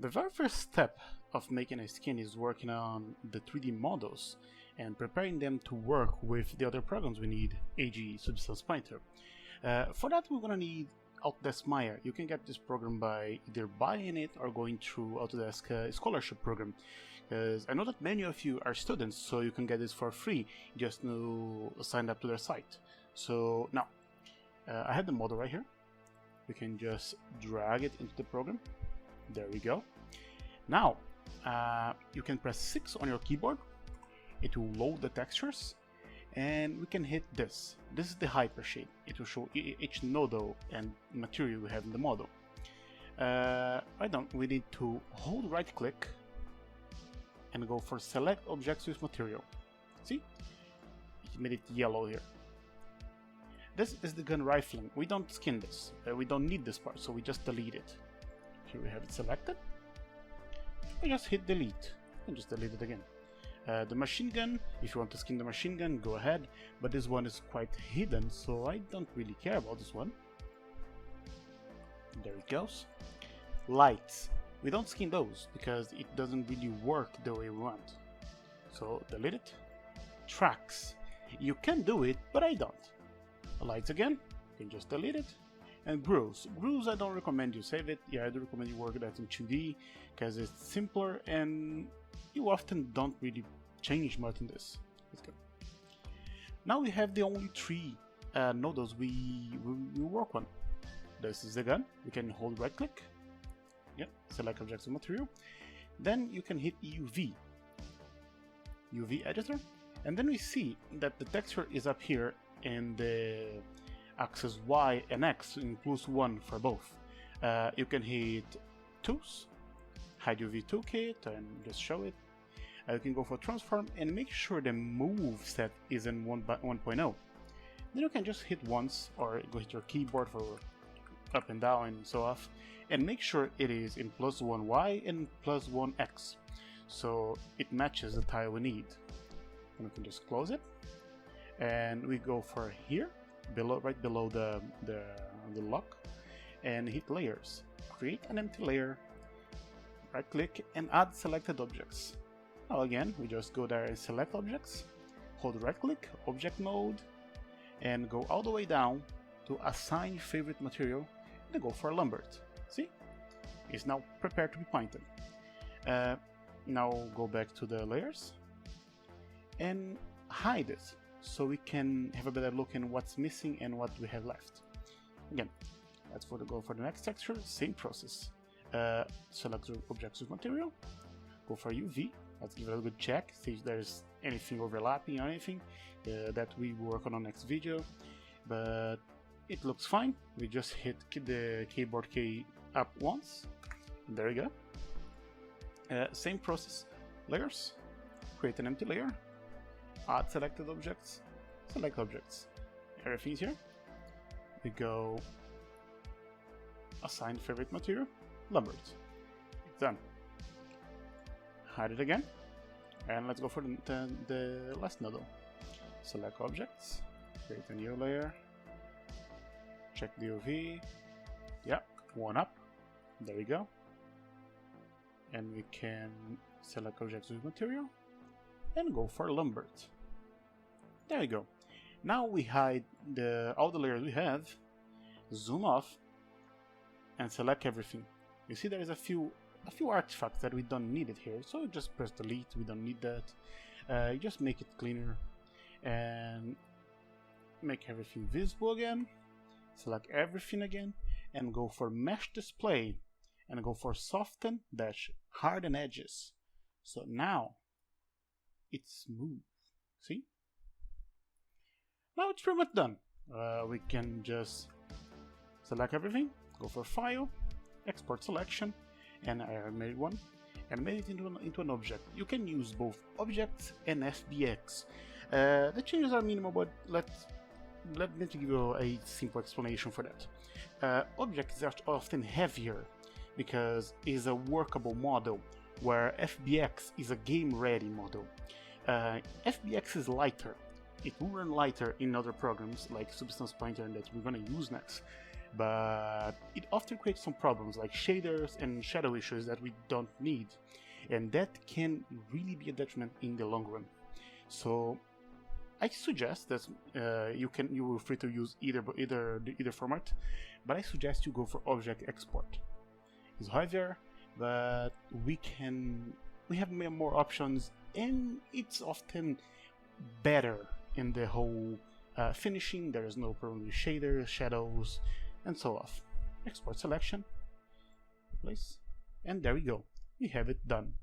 The very first step of making a skin is working on the 3D models and preparing them to work with the other programs we need, e.g. Substance Painter. For that we're gonna need Autodesk Maya. You can get this program by either buying it or going through Autodesk scholarship program, because I know that many of you are students, so you can get this for free, just to sign up to their site. So now, I have the model right here. We can just drag it into the program. There we go. Now, you can press 6 on your keyboard. It will load the textures, and we can hit this. This is the hypershade. It will show each nodal and material we have in the model. We need to hold right click and go for select objects with material. See? It made it yellow here. This is the gun rifling. We don't skin this. We don't need this part, so we just delete it. Here we have it selected. We just hit delete and just delete it again. The machine gun, if you want to skin the machine gun, go ahead, but this one is quite hidden, so I don't really care about this one. There it goes. Lights, we don't skin those because it doesn't really work the way we want, so delete it. Tracks, you can do it, but I don't. Lights again, you can just delete it. And grooves, I don't recommend you save it. Yeah, I do recommend you work that in 2D because it's simpler and you often don't really change much in this. Let's go. Now we have the only 3 nodals we work on. This is the gun. We can hold right click. Yep, select objects of material. Then you can hit UV editor, and then we see that the texture is up here in the axis Y and X in +1 for both. You can hit tools, hide UV toolkit, and just show it. You can go for transform and make sure the move set is in 1.0. Then you can just hit once or go hit your keyboard for up and down and so off, and make sure it is in +1Y and +1X, so it matches the tile we need. And we can just close it, and we go for here, right below the lock, and hit layers. Create an empty layer, right click and add selected objects. Now again, we just go there and select objects, hold right click, object node, and go all the way down to assign favorite material, and go for Lambert. See? It's now prepared to be painted. Now go back to the layers and hide it, so we can have a better look in what's missing and what we have left. Again, let's go for the next texture, same process. Select the objects with material, go for UV, let's give it a good check, see if there's anything overlapping or anything that we work on next video, but it looks fine. We just hit the keyboard key up once, and there you go. Same process, layers, create an empty layer, add selected objects, select objects, everything's here. We go assign favorite material, Lambert. It's done. Hide it again, and let's go for the last nodal. Select objects, create a new layer, check the UV, yeah, one up, there we go. And we can select objects with material and go for Lambert. There we go. Now we hide all the layers we have, zoom off, and select everything. You see there is a few artifacts that we don't need it here, so just press delete, we don't need that. Just make it cleaner and make everything visible again, select everything again, and go for mesh display and go for soften - harden edges. So now it's smooth. See? Now it's pretty much done. We can just select everything, go for file, export selection, and I made one and made it into an object. You can use both objects and FBX. The changes are minimal, but let me give you a simple explanation for that. Objects are often heavier because it's a workable model, where FBX is a game-ready model. FBX is lighter. It will run lighter in other programs like Substance Painter that we're going to use next. but it often creates some problems like shaders and shadow issues that we don't need, and that can really be a detriment in the long run. So I suggest that you are free to use either format, but I suggest you go for object export. It's heavier, but we have more options, and it's often better in the whole finishing. There is no problem with shaders, shadows, and so off. Export selection, place, and there we go. We have it done.